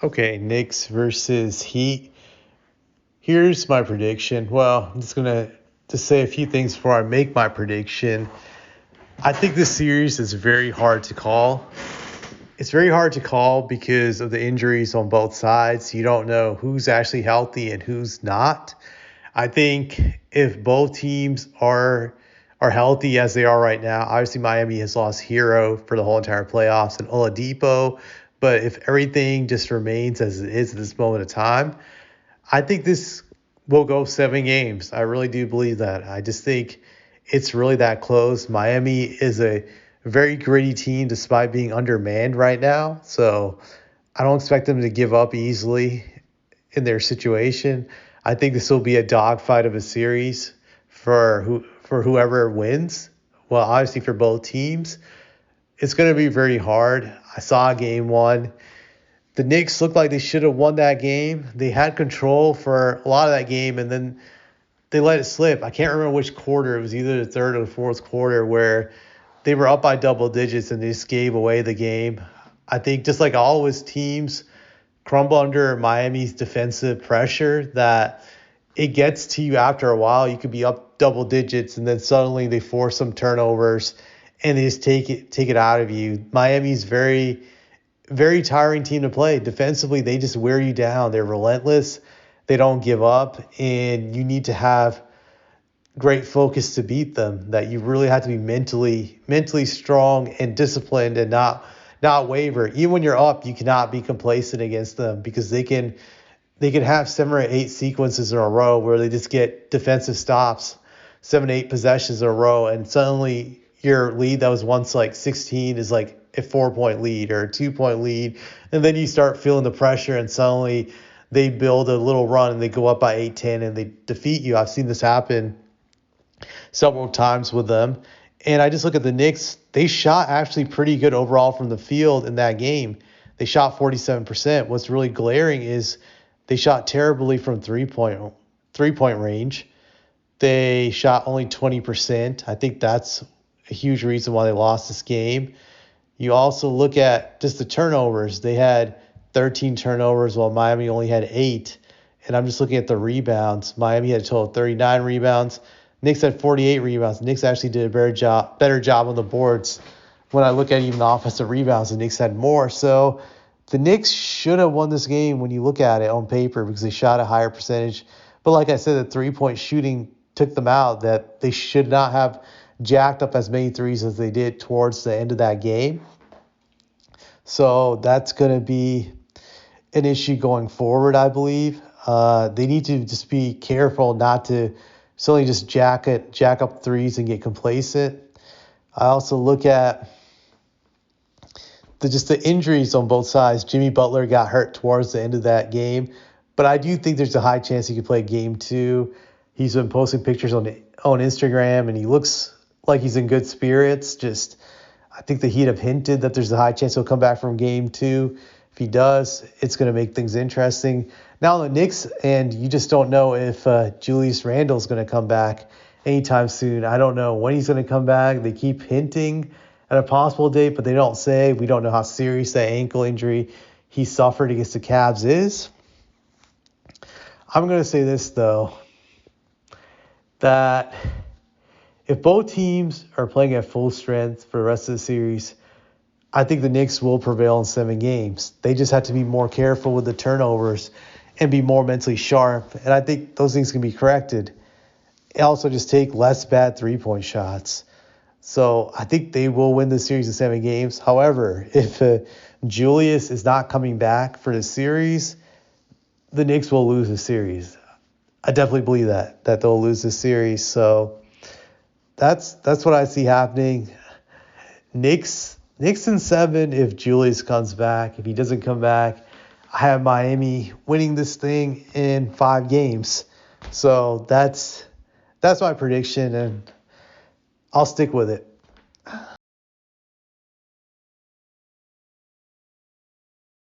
Okay, Knicks versus Heat. Here's my prediction. Well, I'm just gonna just say a few things before I make my prediction. I think this series is very hard to call. It's very hard to call because of the injuries on both sides. You don't know who's actually healthy and who's not. I think if both teams are healthy as they are right now, obviously Miami has lost Hero for the whole entire playoffs and Oladipo. But if everything just remains as it is at this moment of time, I think this will go 7 games. I really do believe that. I just think it's really that close. Miami is a very gritty team despite being undermanned right now. So I don't expect them to give up easily in their situation. I think this will be a dogfight of a series for whoever wins. Well, obviously for both teams, it's going to be very hard. I saw game one. The Knicks looked like they should have won that game. They had control for a lot of that game, and then they let it slip. I can't remember which quarter. It was either the third or the fourth quarter where they were up by double digits and they just gave away the game. I think just like always, teams crumble under Miami's defensive pressure that it gets to you after a while. You could be up double digits and then suddenly they force some turnovers and they just take it out of you. Miami's very tiring team to play. Defensively, they just wear you down. They're relentless. They don't give up, and you need to have great focus to beat them. That you really have to be mentally strong and disciplined and not waver. Even when you're up, you cannot be complacent against them because they can have 7 or 8 sequences in a row where they just get defensive stops, 7 or 8 possessions in a row, and suddenly your lead that was once like 16 is like a 4 point lead or a 2 point lead. And then you start feeling the pressure and suddenly they build a little run and they go up by 8-10 and they defeat you. I've seen this happen several times with them. And I just look at the Knicks. They shot actually pretty good overall from the field in that game. They shot 47%. What's really glaring is they shot terribly from three point range. They shot only 20%. I think that's a huge reason why they lost this game. You also look at just the turnovers. They had 13 turnovers while Miami only had 8. And I'm just looking at the rebounds. Miami had a total of 39 rebounds. Knicks had 48 rebounds. Knicks actually did a better job on the boards. When I look at even the offensive rebounds, the Knicks had more. So the Knicks should have won this game when you look at it on paper because they shot a higher percentage. But like I said, the three-point shooting took them out, that they should not have jacked up as many threes as they did towards the end of that game. So that's going to be an issue going forward, I believe. They need to just be careful not to suddenly just jack up threes and get complacent. I also look at the injuries on both sides. Jimmy Butler got hurt towards the end of that game, but I do think there's a high chance he could play game two. He's been posting pictures on Instagram, and he looks like he's in good spirits. Just I think the Heat have hinted that there's a high chance he'll come back from game two. If he does, it's going to make things interesting. Now the Knicks, and you just don't know if Julius Randle's going to come back anytime soon. I don't know when he's going to come back. They keep hinting at a possible date, but they don't say. We don't know how serious that ankle injury he suffered against the Cavs is. I'm going to say this, though, that if both teams are playing at full strength for the rest of the series, I think the Knicks will prevail in 7 games. They just have to be more careful with the turnovers and be more mentally sharp. And I think those things can be corrected. And also just take less bad three-point shots. So I think they will win the series in 7 games. However, if Julius is not coming back for the series, the Knicks will lose the series. I definitely believe that they'll lose the series. So that's what I see happening. Knicks in 7 if Julius comes back. If he doesn't come back, I have Miami winning this thing in 5 games. So that's my prediction, and I'll stick with it.